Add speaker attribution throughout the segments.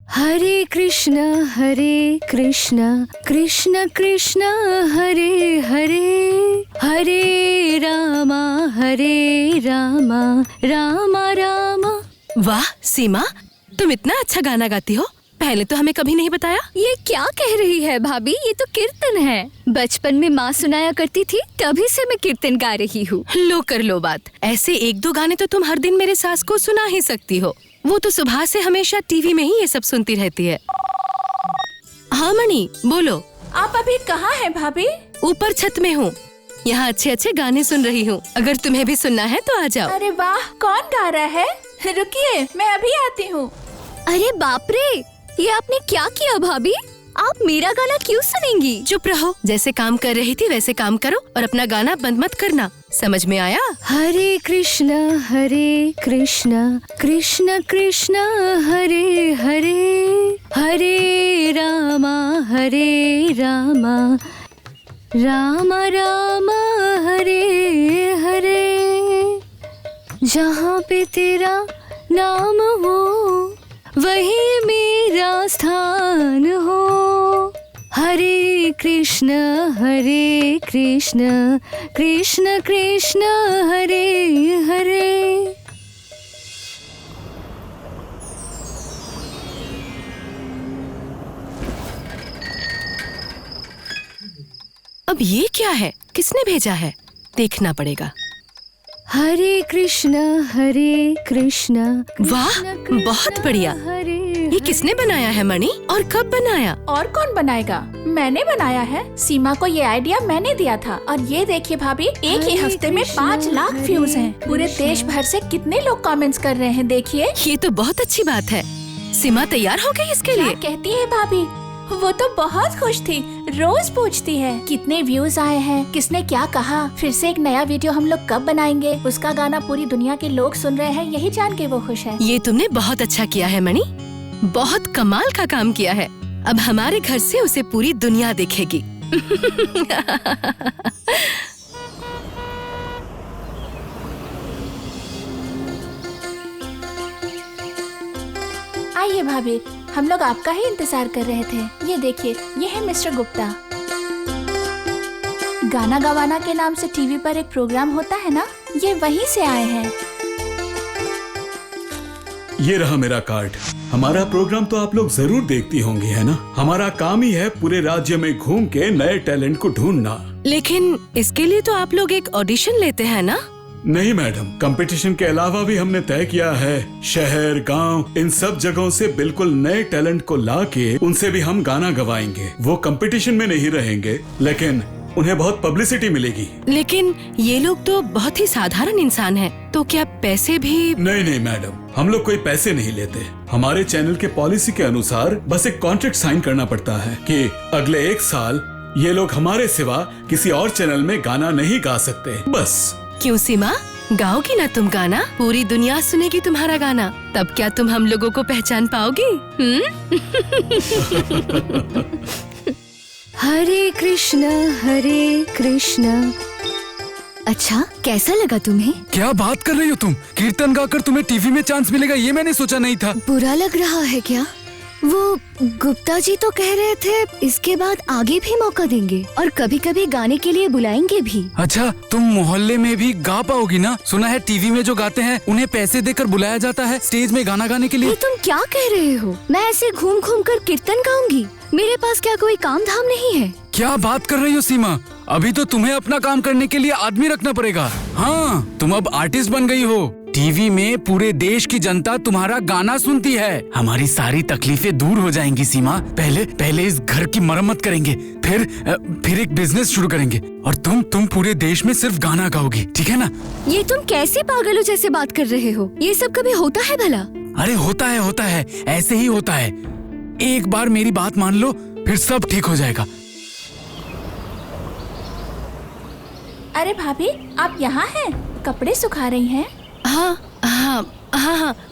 Speaker 1: हरे कृष्णा कृष्ण कृष्ण हरे हरे, हरे रामा रामा रामा।
Speaker 2: वाह सीमा, तुम इतना अच्छा गाना गाती हो, पहले तो हमें कभी नहीं बताया।
Speaker 1: ये क्या कह रही है भाभी, ये तो कीर्तन है। बचपन में माँ सुनाया करती थी, तभी से मैं कीर्तन गा रही हूँ।
Speaker 2: लो कर लो बात, ऐसे एक दो गाने तो तुम हर दिन मेरे सास को सुना ही सकती हो। वो तो सुबह से हमेशा टीवी में ही ये सब सुनती रहती है। हाँ मणि बोलो।
Speaker 3: आप अभी कहाँ हैं भाभी?
Speaker 2: ऊपर छत में हूँ, यहाँ अच्छे अच्छे गाने सुन रही हूँ। अगर तुम्हें भी सुनना है तो आ जाओ।
Speaker 3: अरे वाह, कौन गा रहा है? रुकिए, मैं अभी आती हूँ।
Speaker 1: अरे बाप रे, ये आपने क्या किया भाभी? आप मेरा गाना क्यों सुनेंगी?
Speaker 2: चुप रहो, जैसे काम कर रही थी वैसे काम करो और अपना गाना बंद मत करना, समझ में आया?
Speaker 1: हरे कृष्णा कृष्ण कृष्ण हरे हरे, हरे रामा रामा रामा हरे हरे। जहाँ पे तेरा नाम हो वही मेरा स्थान हो। हरे कृष्ण कृष्ण कृष्ण हरे हरे।
Speaker 2: अब ये क्या है, किसने भेजा है? देखना पड़ेगा।
Speaker 1: हरे कृष्ण
Speaker 2: वाह, बहुत बढ़िया। ये किसने बनाया है मणि, और कब बनाया?
Speaker 3: और कौन बनाएगा, मैंने बनाया है। सीमा को ये आइडिया मैंने दिया था। और ये देखिए भाभी, एक ही हफ्ते में 5 लाख व्यूज हैं। पूरे देश भर से कितने लोग कमेंट्स कर रहे हैं, देखिए।
Speaker 2: ये तो बहुत अच्छी बात है। सीमा तैयार हो गई इसके लिए?
Speaker 3: क्या कहती है भाभी? वो तो बहुत खुश थी, रोज पूछती है कितने व्यूज आए हैं, किसने क्या कहा, फिर से एक नया वीडियो हम लोग कब बनाएंगे। उसका गाना पूरी दुनिया के लोग सुन रहे हैं, यही जान के वो खुश है।
Speaker 2: ये तुमने बहुत अच्छा किया है मणि, बहुत कमाल का काम किया है। अब हमारे घर से उसे पूरी दुनिया देखेगी।
Speaker 3: आइए भाभी, हम लोग आपका ही इंतजार कर रहे थे। ये देखिए, ये है मिस्टर गुप्ता। गाना गवाना के नाम से टीवी पर एक प्रोग्राम होता है ना, ये वहीं से आए हैं।
Speaker 4: ये रहा मेरा कार्ड। हमारा प्रोग्राम तो आप लोग जरूर देखती होंगी, है ना? हमारा काम ही है पूरे राज्य में घूम के नए टैलेंट को ढूंढना।
Speaker 2: लेकिन इसके लिए तो आप लोग एक ऑडिशन लेते हैं ना?
Speaker 4: नहीं मैडम, कंपटीशन के अलावा भी हमने तय किया है शहर गांव इन सब जगहों से बिल्कुल नए टैलेंट को लाके उनसे भी हम गाना गवाएंगे। वो कंपटीशन में नहीं रहेंगे, लेकिन उन्हें बहुत पब्लिसिटी मिलेगी।
Speaker 2: लेकिन ये लोग तो बहुत ही साधारण इंसान हैं, तो क्या पैसे भी?
Speaker 4: नहीं मैडम, हम लोग कोई पैसे नहीं लेते। हमारे चैनल के पॉलिसी के अनुसार बस एक कॉन्ट्रैक्ट साइन करना पड़ता है कि अगले 1 साल ये लोग हमारे सिवा किसी और चैनल में गाना नहीं गा सकते, बस।
Speaker 2: क्यों सीमा, गाओगी ना तुम गाना? पूरी दुनिया सुनेगी तुम्हारा गाना, तब क्या तुम हम लोगों को पहचान पाओगी?
Speaker 1: हरे कृष्ण। अच्छा, कैसा लगा तुम्हें?
Speaker 5: क्या बात कर रही हो तुम? कीर्तन गाकर तुम्हें टीवी में चांस मिलेगा, ये मैंने सोचा नहीं था।
Speaker 1: बुरा लग रहा है क्या? वो गुप्ता जी तो कह रहे थे इसके बाद आगे भी मौका देंगे और कभी कभी गाने के लिए बुलाएंगे भी।
Speaker 5: अच्छा, तुम मोहल्ले में भी गा पाओगी ना? सुना है टीवी में जो गाते हैं उन्हें पैसे देकर बुलाया जाता है स्टेज में गाना गाने के लिए।
Speaker 1: ये तुम क्या कह रहे हो? मैं ऐसे घूम घूम कर कीर्तन गाऊंगी? मेरे पास क्या कोई काम धाम नहीं है?
Speaker 5: क्या बात कर रही हो सीमा? अभी तो तुम्हें अपना काम करने के लिए आदमी रखना पड़ेगा। हाँ, तुम अब आर्टिस्ट बन गई हो। टीवी में पूरे देश की जनता तुम्हारा गाना सुनती है। हमारी सारी तकलीफें दूर हो जाएंगी सीमा। पहले इस घर की मरम्मत करेंगे, फिर एक बिजनेस शुरू करेंगे और तुम पूरे देश में सिर्फ गाना गाओगी, ठीक है ना?
Speaker 1: ये तुम कैसे पागलों जैसे बात कर रहे हो? ये सब कभी होता है भला?
Speaker 5: अरे होता है, ऐसे ही होता है। एक बार मेरी बात मान लो, फिर सब ठीक हो जाएगा।
Speaker 3: अरे भाभी, आप यहाँ हैं? कपड़े सुखा रही हैं?
Speaker 2: हाँ,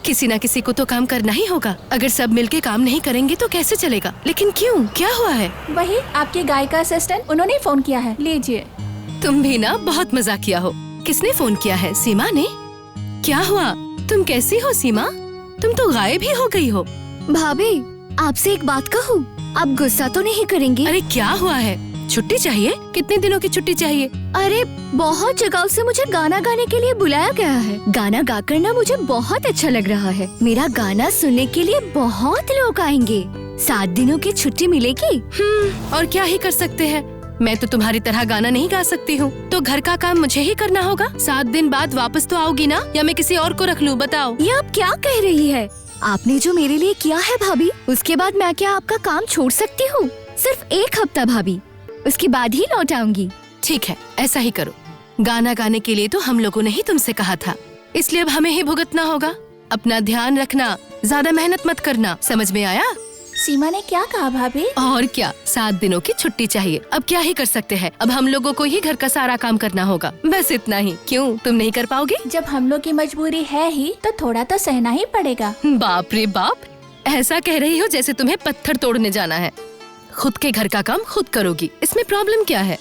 Speaker 2: किसी ना किसी को तो काम करना ही होगा। अगर सब मिलके काम नहीं करेंगे तो कैसे चलेगा? लेकिन क्यों, क्या हुआ है?
Speaker 3: वही आपके गायिका असिस्टेंट, उन्होंने फोन किया है, लीजिए।
Speaker 2: तुम भी ना बहुत मजाक किया हो। किसने फोन किया है? सीमा ने? क्या हुआ? तुम कैसी हो सीमा? तुम तो गायब ही हो गई हो।
Speaker 1: भाभी, आपसे एक बात कहूँ, आप गुस्सा तो नहीं करेंगे?
Speaker 2: अरे क्या हुआ है? छुट्टी चाहिए? कितने दिनों की छुट्टी चाहिए?
Speaker 1: अरे बहुत जगहों से मुझे गाना गाने के लिए बुलाया गया है। गाना गाकर ना मुझे बहुत अच्छा लग रहा है। मेरा गाना सुनने के लिए बहुत लोग आएंगे। 7 दिनों की छुट्टी मिलेगी।
Speaker 2: और क्या ही कर सकते हैं। मैं तो तुम्हारी तरह गाना नहीं गा सकती हूँ, तो घर का काम मुझे ही करना होगा। 7 दिन बाद वापस तो आओगी ना, या मैं किसी और को रख लूँ? बताओ।
Speaker 1: ये आप क्या कह रही है? आपने जो मेरे लिए किया है भाभी, उसके बाद मैं क्या आपका काम छोड़ सकती हूँ? सिर्फ 1 हफ्ता भाभी, उसके बाद ही लौट आऊंगी।
Speaker 2: ठीक है, ऐसा ही करो। गाना गाने के लिए तो हम लोगों ने ही तुमसे कहा था, इसलिए अब हमें ही भुगतना होगा। अपना ध्यान रखना, ज्यादा मेहनत मत करना, समझ में आया?
Speaker 3: सीमा ने क्या कहा भाभी?
Speaker 2: और क्या, 7 दिनों की छुट्टी चाहिए। अब क्या ही कर सकते हैं, अब हम लोगों को ही घर का सारा काम करना होगा, बस इतना ही। क्यों, तुम नहीं कर पाओगे?
Speaker 3: जब हम लोग की मजबूरी है ही, तो थोड़ा तो सहना ही पड़ेगा।
Speaker 2: बाप रे बाप, ऐसा कह रही हो जैसे तुम्हें पत्थर तोड़ने जाना है। खुद के घर का काम खुद करोगी, इसमें प्रॉब्लम क्या है?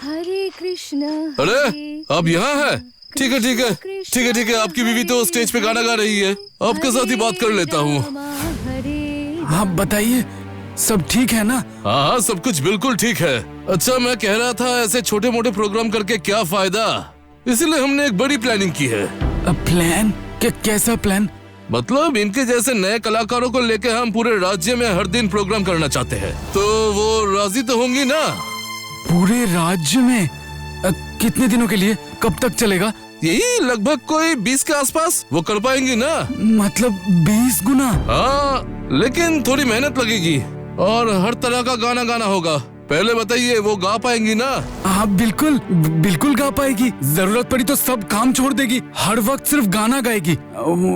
Speaker 1: हरे कृष्णा।
Speaker 6: अरे आप यहाँ है? ठीक है ठीक है ठीक है ठीक है। आपकी बीवी तो स्टेज पे गाना गा रही है, आपके साथ ही बात कर लेता हूँ।
Speaker 5: हाँ बताइए, सब ठीक है ना?
Speaker 6: हाँ सब कुछ बिल्कुल ठीक है। अच्छा मैं कह रहा था, ऐसे छोटे मोटे प्रोग्राम करके क्या फायदा, इसलिए हमने एक बड़ी प्लानिंग की है।
Speaker 5: प्लान? कैसा प्लान?
Speaker 6: मतलब इनके जैसे नए कलाकारों को लेके हम पूरे राज्य में हर दिन प्रोग्राम करना चाहते हैं, तो वो राजी तो होंगी ना?
Speaker 5: पूरे राज्य में? कितने दिनों के लिए? कब तक चलेगा?
Speaker 6: यही लगभग कोई 20 के आसपास। वो कर पाएंगी ना?
Speaker 5: मतलब 20 गुना?
Speaker 6: हाँ, लेकिन थोड़ी मेहनत लगेगी और हर तरह का गाना गाना होगा। पहले बताइए, वो गा पाएंगी ना?
Speaker 5: हाँ बिल्कुल बिल्कुल गा पाएगी। जरूरत पड़ी तो सब काम छोड़ देगी, हर वक्त सिर्फ गाना गाएगी।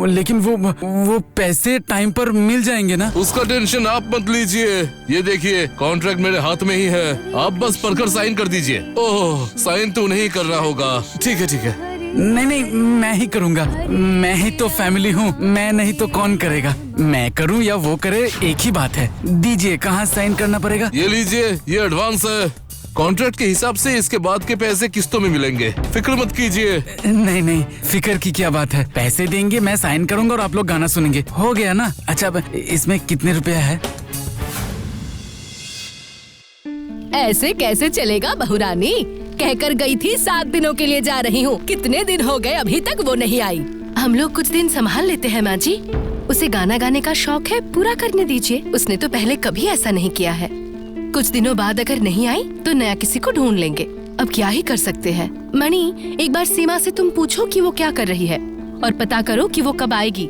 Speaker 5: लेकिन वो पैसे टाइम पर मिल जाएंगे ना?
Speaker 6: उसका टेंशन आप मत लीजिए। ये देखिए, कॉन्ट्रैक्ट मेरे हाथ में ही है, आप बस पढ़कर साइन कर दीजिए। ओह, साइन तो नहीं करना होगा। ठीक है ठीक है।
Speaker 5: नहीं, मैं ही करूँगा। मैं ही तो फैमिली हूँ, मैं नहीं तो कौन करेगा? मैं करूँ या वो करे, एक ही बात है। दीजिए, कहाँ साइन करना पड़ेगा?
Speaker 6: ये लीजिए, ये एडवांस है। कॉन्ट्रैक्ट के हिसाब से इसके बाद के पैसे किस्तों में मिलेंगे, फिक्र मत कीजिए।
Speaker 5: नहीं, फिक्र की क्या बात है। पैसे देंगे, मैं साइन करूँगा और आप लोग गाना सुनेंगे, हो गया ना? अच्छा, अब इसमें कितने रुपया है?
Speaker 2: ऐसे कैसे चलेगा बहुरानी? कहकर गई थी 7 दिनों के लिए जा रही हूँ, कितने दिन हो गए अभी तक वो नहीं आई। हम लोग कुछ दिन संभाल लेते हैं माँ जी, उसे गाना गाने का शौक है, पूरा करने दीजिए। उसने तो पहले कभी ऐसा नहीं किया है। कुछ दिनों बाद अगर नहीं आई तो नया किसी को ढूंढ लेंगे। अब क्या ही कर सकते हैं। मणि, एक बार सीमा से तुम पूछो कि वो क्या कर रही है और पता करो कि वो कब आएगी।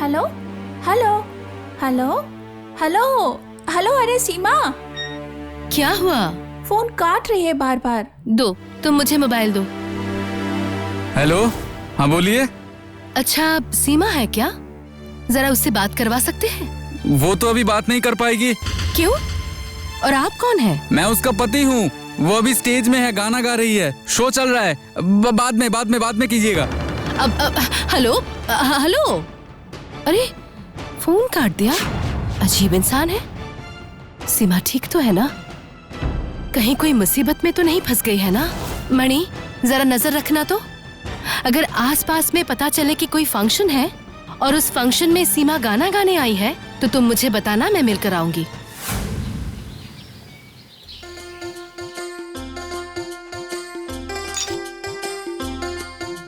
Speaker 3: Hello hello hello hello hello. अरे सीमा,
Speaker 2: क्या हुआ?
Speaker 3: फोन काट रही है बार बार।
Speaker 2: दो, तुम मुझे मोबाइल दो।
Speaker 5: हेलो, हाँ बोलिए।
Speaker 2: अच्छा, सीमा है क्या? जरा उससे बात करवा सकते हैं?
Speaker 5: वो तो अभी बात नहीं कर पाएगी।
Speaker 2: क्यों? और आप कौन हैं?
Speaker 5: मैं उसका पति हूँ। वो अभी स्टेज में है, गाना गा रही है, शो चल रहा है। बाद में कीजिएगा।
Speaker 2: अब हेलो हेलो। अरे फोन काट दिया, अजीब इंसान है। सीमा ठीक तो है ना? कहीं कोई मुसीबत में तो नहीं फंस गई है ना? मणि, जरा नजर रखना तो। अगर आसपास में पता चले कि कोई फंक्शन है और उस फंक्शन में सीमा गाना गाने आई है, तो तुम मुझे बताना, मैं मिलकर आऊंगी।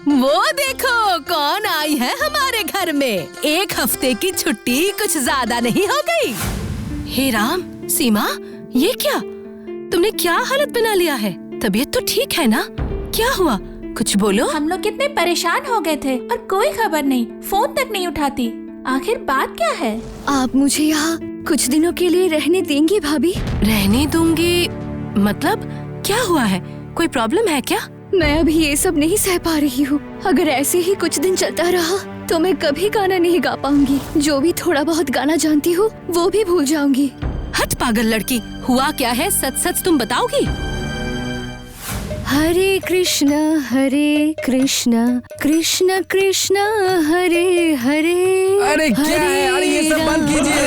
Speaker 2: वो देखो कौन आई है हमारे घर में। 1 हफ्ते की छुट्टी कुछ ज्यादा नहीं हो गई? हे राम, सीमा, ये क्या? तुमने क्या हालत बना लिया है? तबीयत तो ठीक है ना? क्या हुआ, कुछ बोलो।
Speaker 3: हम लोग कितने परेशान हो गए थे और कोई खबर नहीं, फोन तक नहीं उठाती। आखिर बात क्या है?
Speaker 1: आप मुझे यहाँ कुछ दिनों के लिए रहने देंगी भाभी?
Speaker 2: रहने दूंगी मतलब? क्या हुआ है, कोई प्रॉब्लम है क्या?
Speaker 1: मैं अभी ये सब नहीं सह पा रही हूँ। अगर ऐसे ही कुछ दिन चलता रहा तो मैं कभी गाना नहीं गा पाऊंगी। जो भी थोड़ा बहुत गाना जानती हूँ वो भी भूल जाऊंगी।
Speaker 2: हट पागल लड़की, हुआ क्या है, सच सच तुम बताओगी?
Speaker 1: हरे कृष्णा कृष्ण कृष्ण हरे हरे।
Speaker 5: अरे क्या है यार, ये सब बंद कीजिए।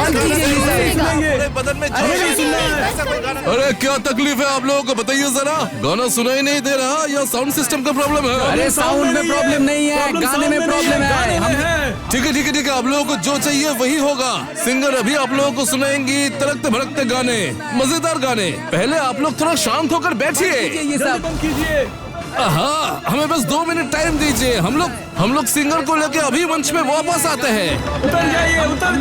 Speaker 6: पूरे बदन में अरे क्या तकलीफ है आप लोगों को, बताइए जरा। गाना सुनाई नहीं दे रहा या साउंड सिस्टम का प्रॉब्लम है?
Speaker 5: अरे साउंड में प्रॉब्लम नहीं है, गाने में प्रॉब्लम है।
Speaker 6: ठीक है ठीक है ठीक है, आप लोगों को जो चाहिए वही होगा। सिंगर अभी आप लोगों को सुनाएंगी तड़कते भड़कते गाने, मजेदार गाने। पहले आप लोग थोड़ा शांत होकर बैठिए।
Speaker 5: ये सब
Speaker 6: हाँ, हमें बस 2 मिनट टाइम दीजिए। हम लोग सिंगर को लेके अभी मंच में वापस आते हैं।
Speaker 5: उतर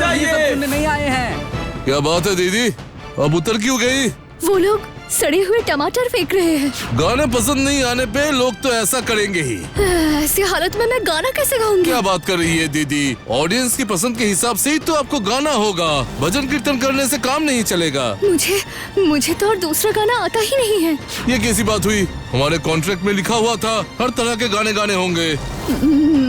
Speaker 5: जाइए नहीं आए हैं।
Speaker 6: क्या बात है दीदी, अब उतर क्यों गई?
Speaker 1: वो लोग सड़े हुए टमाटर फेंक रहे हैं।
Speaker 6: गाने पसंद नहीं आने पे लोग तो ऐसा करेंगे ही।
Speaker 1: ऐसी हालत में मैं गाना कैसे गाऊंगी?
Speaker 6: क्या बात कर रही है दीदी, ऑडियंस की पसंद के हिसाब से ही तो आपको गाना होगा। भजन कीर्तन करने से काम नहीं चलेगा।
Speaker 1: मुझे तो और दूसरा गाना आता ही नहीं है।
Speaker 6: ये कैसी बात हुई? हमारे कॉन्ट्रैक्ट में लिखा हुआ था हर तरह के गाने गाने होंगे।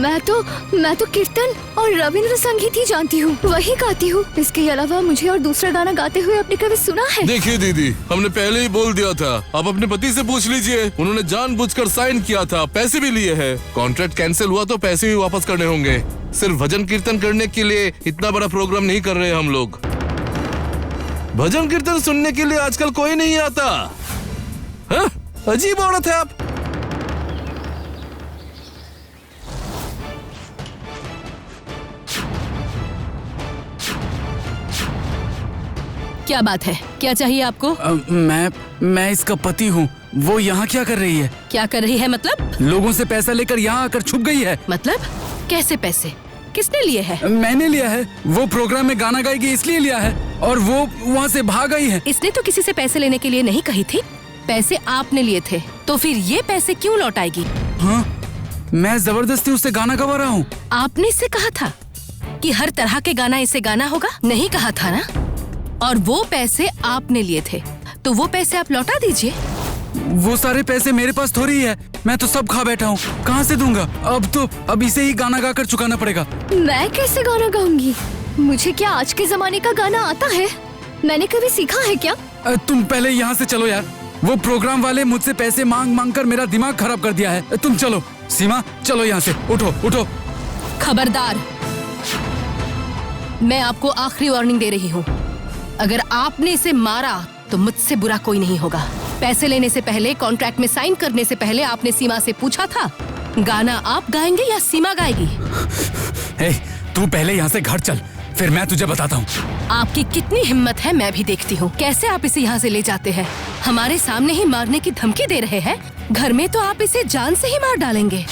Speaker 1: मैं तो कीर्तन और रविंद्र संगीत ही जानती हूँ, वही गाती हूँ। इसके अलावा मुझे और दूसरा गाना गाते हुए आपने कभी सुना है?
Speaker 6: देखिए दीदी, हमने पहले ही बोल दिया था, आप अपने पति से पूछ लीजिए। उन्होंने जानबूझकर साइन किया था, पैसे भी लिए हैं। कॉन्ट्रैक्ट कैंसिल हुआ तो पैसे भी वापस करने होंगे। सिर्फ भजन कीर्तन करने के लिए इतना बड़ा प्रोग्राम नहीं कर रहे हम लोग। भजन कीर्तन सुनने के लिए आजकल कोई नहीं आता। हाँ? अजीब औरत है आप।
Speaker 2: क्या बात है, क्या चाहिए आपको?
Speaker 5: मैं इसका पति हूँ। वो यहाँ क्या कर रही है?
Speaker 2: क्या कर रही है मतलब?
Speaker 5: लोगों से पैसा लेकर यहाँ आकर छुप गई है।
Speaker 2: मतलब कैसे पैसे? किसने लिए है?
Speaker 5: मैंने लिया है। वो प्रोग्राम में गाना गाएगी इसलिए लिया है, और वो वहाँ से भाग गई है।
Speaker 2: इसने तो किसी से पैसे लेने के लिए नहीं कही थी। पैसे आपने लिए थे, तो फिर ये पैसे क्यों लौटाएगी?
Speaker 5: हाँ, मैं जबरदस्ती उससे गाना गवा रहा हूँ।
Speaker 2: आपने इससे कहा था कि हर तरह के गाना इसे गाना होगा? नहीं कहा था ना? और वो पैसे आपने लिए थे, तो वो पैसे आप लौटा दीजिए।
Speaker 5: वो सारे पैसे मेरे पास थोड़ी है, मैं तो सब खा बैठा हूँ, कहाँ से दूंगा? अब इसे ही गाना गाकर चुकाना पड़ेगा।
Speaker 1: मैं कैसे गाना गाऊंगी? मुझे क्या आज के जमाने का गाना आता है? मैंने कभी सीखा है क्या?
Speaker 5: तुम पहले यहाँ से चलो यार। वो प्रोग्राम वाले मुझसे पैसे मांग कर मेरा दिमाग खराब कर दिया है। तुम चलो सीमा, चलो यहाँ से, उठो उठो।
Speaker 2: खबरदार, मैं आपको आखिरी वार्निंग दे रही हूँ। अगर आपने इसे मारा तो मुझसे बुरा कोई नहीं होगा। पैसे लेने से पहले, कॉन्ट्रैक्ट में साइन करने से पहले आपने सीमा से पूछा था गाना आप गाएंगे या सीमा गाएगी?
Speaker 5: तू पहले यहाँ से घर चल, फिर मैं तुझे बताता हूँ।
Speaker 2: आपकी कितनी हिम्मत है मैं भी देखती हूँ। कैसे आप इसे यहाँ से ले जाते हैं? हमारे सामने ही मारने की धमकी दे रहे हैं। घर में तो आप इसे जान से ही मार डालेंगे।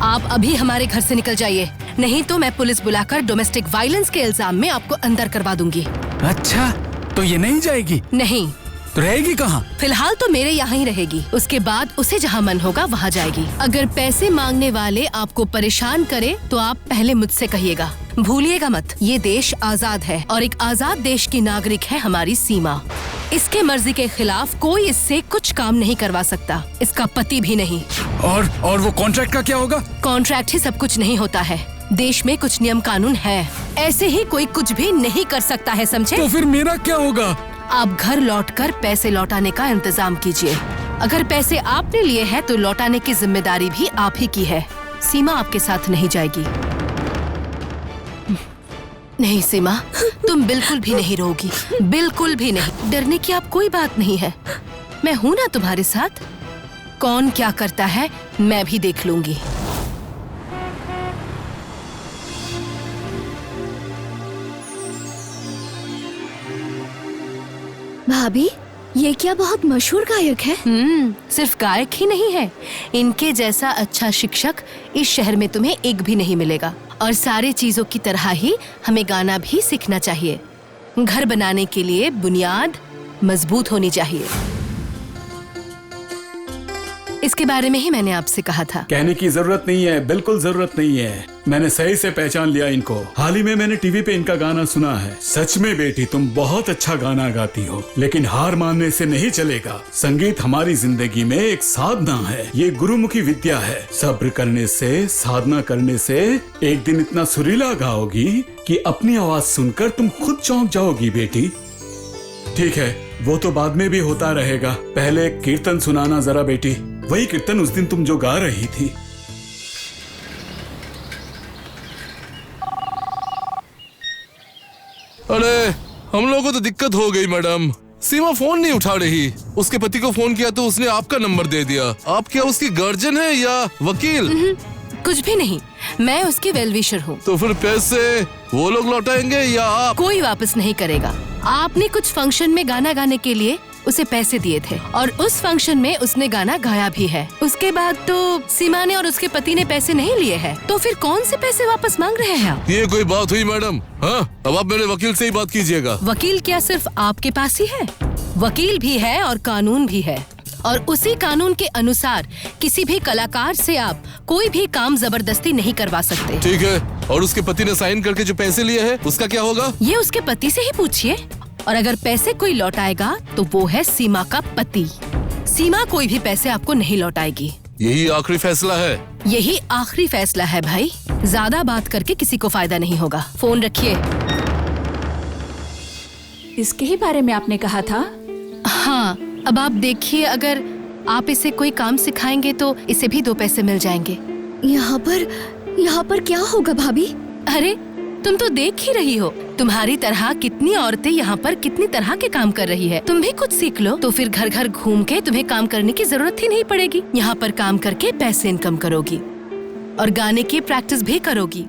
Speaker 2: आप अभी हमारे घर से निकल जाइए, नहीं तो मैं पुलिस बुलाकर डोमेस्टिक वायलेंस के इल्जाम में आपको अंदर करवा दूंगी।
Speaker 5: अच्छा, तो ये नहीं जाएगी?
Speaker 2: नहीं।
Speaker 5: तो रहेगी कहाँ?
Speaker 2: फिलहाल तो मेरे यहाँ ही रहेगी, उसके बाद उसे जहाँ मन होगा वहाँ जाएगी। अगर पैसे मांगने वाले आपको परेशान करे तो आप पहले मुझसे कहिएगा। भूलिएगा मत, ये देश आजाद है और एक आजाद देश की नागरिक है हमारी सीमा। इसके मर्जी के खिलाफ कोई इससे कुछ काम नहीं करवा सकता, इसका पति भी नहीं।
Speaker 5: और वो कॉन्ट्रैक्ट का क्या होगा?
Speaker 2: कॉन्ट्रैक्ट ही सब कुछ नहीं होता है। देश में कुछ नियम कानून है, ऐसे ही कोई कुछ भी नहीं कर सकता है, समझे?
Speaker 5: तो फिर मेरा क्या होगा?
Speaker 2: आप घर लौटकर पैसे लौटाने का इंतजाम कीजिए। अगर पैसे आपने लिए हैं तो लौटाने की जिम्मेदारी भी आप ही की है। सीमा आपके साथ नहीं जाएगी। नहीं सीमा, तुम बिल्कुल भी नहीं रोगी, बिल्कुल भी नहीं। डरने की आप कोई बात नहीं है, मैं हूँ ना तुम्हारे साथ। कौन क्या करता है मैं भी देख लूंगी।
Speaker 1: भाभी, ये क्या बहुत मशहूर गायक है?
Speaker 2: सिर्फ गायक ही नहीं है, इनके जैसा अच्छा शिक्षक इस शहर में तुम्हें एक भी नहीं मिलेगा। और सारी चीजों की तरह ही हमें गाना भी सीखना चाहिए। घर बनाने के लिए बुनियाद मजबूत होनी चाहिए। इसके बारे में ही मैंने आपसे कहा था।
Speaker 4: कहने की जरूरत नहीं है, बिल्कुल जरूरत नहीं है। मैंने सही से पहचान लिया इनको। हाल ही में मैंने टीवी पे इनका गाना सुना है। सच में बेटी, तुम बहुत अच्छा गाना गाती हो, लेकिन हार मानने से नहीं चलेगा। संगीत हमारी जिंदगी में एक साधना है, ये गुरुमुखी विद्या है। सब्र करने से, साधना करने से एक दिन इतना सुरीला गाओगी कि अपनी आवाज सुनकर तुम खुद चौंक जाओगी बेटी। ठीक है, वो तो बाद में भी होता रहेगा। पहले कीर्तन सुनाना जरा बेटी, वही कीर्तन उस दिन तुम जो गा रही थी।
Speaker 6: अरे हम लोगों को तो दिक्कत हो गई मैडम। सीमा फोन नहीं उठा रही। उसके पति को फोन किया तो उसने आपका नंबर दे दिया। आप क्या उसकी गार्जियन है या वकील?
Speaker 2: कुछ भी नहीं, मैं उसकी वेलविशर हूँ।
Speaker 6: तो फिर पैसे वो लोग लौटाएंगे या आप?
Speaker 2: कोई वापस नहीं करेगा। आपने कुछ फंक्शन में गाना गाने के लिए उसे पैसे दिए थे और उस फंक्शन में उसने गाना गाया भी है। उसके बाद तो सीमा ने और उसके पति ने पैसे नहीं लिए हैं। तो फिर कौन से पैसे वापस मांग रहे हैं आप?
Speaker 6: ये कोई बात हुई मैडम? हाँ, अब आप मेरे वकील से ही बात कीजिएगा।
Speaker 2: वकील क्या सिर्फ आपके पास ही है? वकील भी है और कानून भी है, और उसी कानून के अनुसार किसी भी कलाकार से आप कोई भी काम जबरदस्ती नहीं करवा सकते।
Speaker 6: ठीक है, और उसके पति ने साइन करके जो पैसे लिए हैं उसका क्या होगा?
Speaker 2: ये उसके पति से ही पूछिए। और अगर पैसे कोई लौटाएगा तो वो है सीमा का पति। सीमा कोई भी पैसे आपको नहीं लौटाएगी।
Speaker 6: यही आखिरी फैसला है?
Speaker 2: यही आखिरी फैसला है भाई। ज्यादा बात करके किसी को फायदा नहीं होगा। फोन रखिए।
Speaker 3: इसके ही बारे में आपने कहा था।
Speaker 2: हाँ, अब आप देखिए, अगर आप इसे कोई काम सिखाएंगे तो इसे भी 2 पैसे मिल जाएंगे।
Speaker 1: यहाँ पर क्या होगा भाभी?
Speaker 2: अरे तुम तो देख ही रही हो, तुम्हारी तरह कितनी औरतें यहाँ पर कितनी तरह के काम कर रही है। तुम भी कुछ सीख लो तो फिर घर घर घूम के तुम्हें काम करने की जरूरत ही नहीं पड़ेगी। यहाँ पर काम करके पैसे इनकम करोगी और गाने की प्रैक्टिस भी करोगी।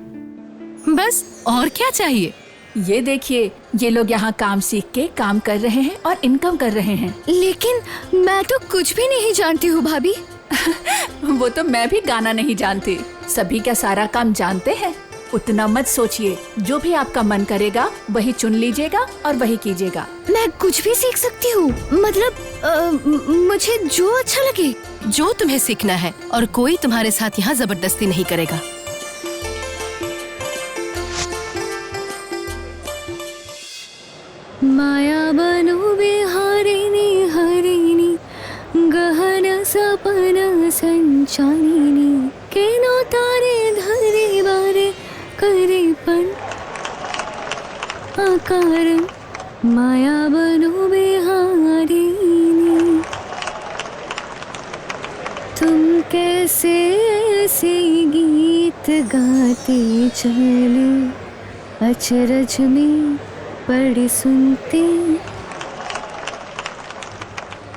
Speaker 2: बस और क्या चाहिए?
Speaker 3: ये देखिए, ये लोग यहाँ काम सीख के काम कर रहे हैं और इनकम कर रहे हैं।
Speaker 1: लेकिन मैं तो कुछ भी नहीं जानती हूँ भाभी।
Speaker 3: वो तो मैं भी गाना नहीं जानती। सभी क्या सारा काम जानते हैं? उतना मत सोचिए। जो भी आपका मन करेगा वही चुन लीजिएगा और वही कीजिएगा।
Speaker 1: मैं कुछ भी सीख सकती हूँ, मतलब मुझे जो अच्छा लगे।
Speaker 2: जो तुम्हें सीखना है, और कोई तुम्हारे साथ यहाँ जबरदस्ती नहीं करेगा।
Speaker 1: माया बनो बिहारिणी हरिणी गहन सपन संचारिणी के नो तारे धरे बारे करेपन आकार माया बनो बिहारिणी। तुम कैसे ऐसे गीत गाते चले अचरज में पढ़ सुनते,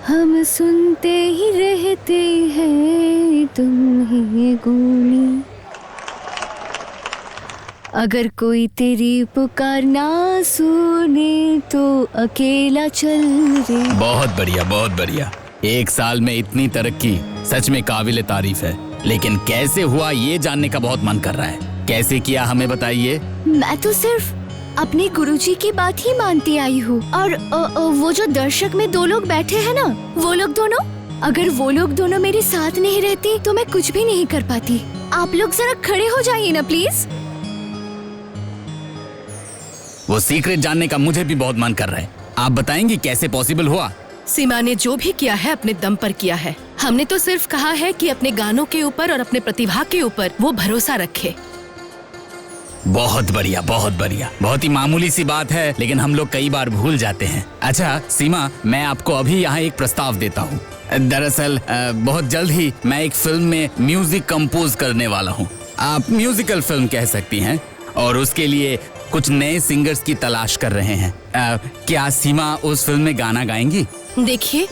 Speaker 1: हम सुनते ही रहते हैं तुम्हें गूनी। अगर कोई तेरी पुकार ना सुने तो अकेला चल रे।
Speaker 5: बहुत बढ़िया, बहुत बढ़िया। 1 साल में इतनी तरक्की सच में काबिले तारीफ है। लेकिन कैसे हुआ ये जानने का बहुत मन कर रहा है। कैसे किया हमें बताइए।
Speaker 1: मैं तो सिर्फ अपने गुरुजी की बात ही मानती आई हूँ। और वो जो दर्शक में 2 लोग बैठे हैं ना, वो लोग दोनों, अगर वो लोग दोनों मेरे साथ नहीं रहते तो मैं कुछ भी नहीं कर पाती। आप लोग जरा खड़े हो जाइए ना प्लीज।
Speaker 5: वो सीक्रेट जानने का मुझे भी बहुत मन कर रहा है। आप बताएंगी कैसे पॉसिबल हुआ?
Speaker 2: सीमा ने जो भी किया है अपने दम पर किया है। हमने तो सिर्फ कहा है कि अपने गानों के ऊपर और अपने प्रतिभा के ऊपर वो भरोसा रखे।
Speaker 5: बहुत बढ़िया, बहुत बढ़िया। बहुत ही मामूली सी बात है, लेकिन हम लोग कई बार भूल जाते हैं। अच्छा सीमा, मैं आपको अभी यहाँ एक प्रस्ताव देता हूँ। दरअसल बहुत जल्द ही मैं एक फिल्म में म्यूजिक कंपोज करने वाला हूँ। आप म्यूजिकल फिल्म कह सकती हैं, और उसके लिए कुछ नए सिंगर्स की तलाश कर रहे हैं। क्या सीमा उस फिल्म में गाना गाएंगी?
Speaker 2: देखिए,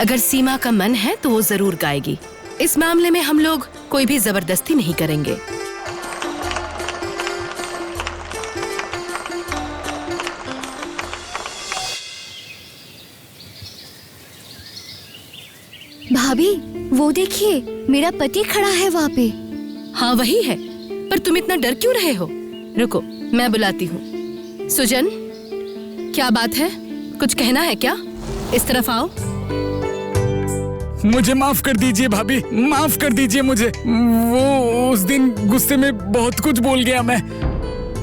Speaker 2: अगर सीमा का मन है तो वो जरूर गाएगी। इस मामले में हम लोग कोई भी जबरदस्ती नहीं करेंगे।
Speaker 1: भाभी वो देखिए, मेरा पति खड़ा है वहाँ पे।
Speaker 2: हाँ वही है, पर तुम इतना डर क्यों रहे हो? रुको, मैं बुलाती हूँ। सुजन, क्या बात है? कुछ कहना है क्या? इस तरफ आओ।
Speaker 5: मुझे माफ कर दीजिए भाभी, माफ कर दीजिए मुझे। वो उस दिन गुस्से में बहुत कुछ बोल गया मैं।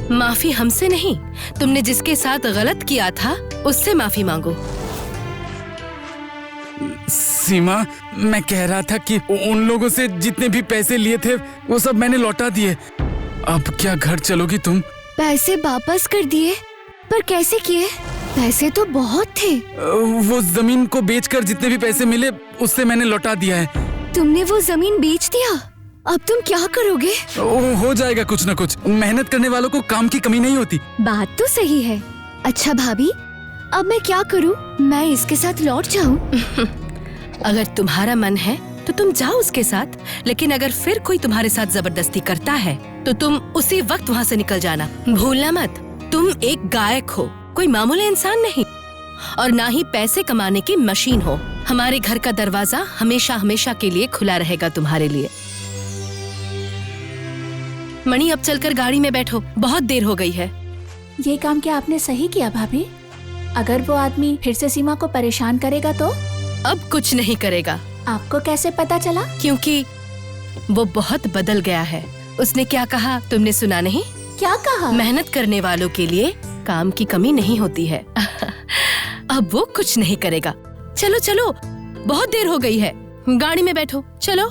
Speaker 2: माफी हमसे नहीं, तुमने जिसके साथ गलत किया था उससे माफी मांगो।
Speaker 5: सीमा, मैं कह रहा था कि उन लोगों से जितने भी पैसे लिए थे वो सब मैंने लौटा दिए। अब क्या घर चलोगी तुम?
Speaker 1: पैसे वापस कर दिए? पर कैसे किए? पैसे तो बहुत थे।
Speaker 5: वो जमीन को बेचकर जितने भी पैसे मिले उससे मैंने लौटा दिया है।
Speaker 1: तुमने वो जमीन बेच दिया? अब तुम क्या करोगे?
Speaker 5: हो जाएगा कुछ न कुछ। मेहनत करने वालों को काम की कमी नहीं होती।
Speaker 1: बात तो सही है, अच्छा भाभी, अब मैं क्या करूं? मैं इसके साथ लौट जाऊं?
Speaker 2: अगर तुम्हारा मन है तो तुम जाओ उसके साथ, लेकिन अगर फिर कोई तुम्हारे साथ जबरदस्ती करता है तो तुम उसी वक्त वहाँ से निकल जाना। भूलना मत, तुम एक गायक हो, कोई मामूली इंसान नहीं, और ना ही पैसे कमाने की मशीन हो। हमारे घर का दरवाजा हमेशा हमेशा के लिए खुला रहेगा तुम्हारे लिए। मणि, अब चलकर गाड़ी में बैठो, बहुत देर हो गई है।
Speaker 3: ये काम क्या आपने सही किया भाभी? अगर वो आदमी फिर से सीमा को परेशान करेगा तो?
Speaker 2: अब कुछ नहीं करेगा।
Speaker 3: आपको कैसे पता चला?
Speaker 2: क्योंकि वो बहुत बदल गया है। उसने क्या कहा तुमने सुना नहीं?
Speaker 3: क्या कहा?
Speaker 2: मेहनत करने वालों के लिए काम की कमी नहीं होती है। अब वो कुछ नहीं करेगा। चलो चलो, बहुत देर हो गई है, गाड़ी में बैठो, चलो।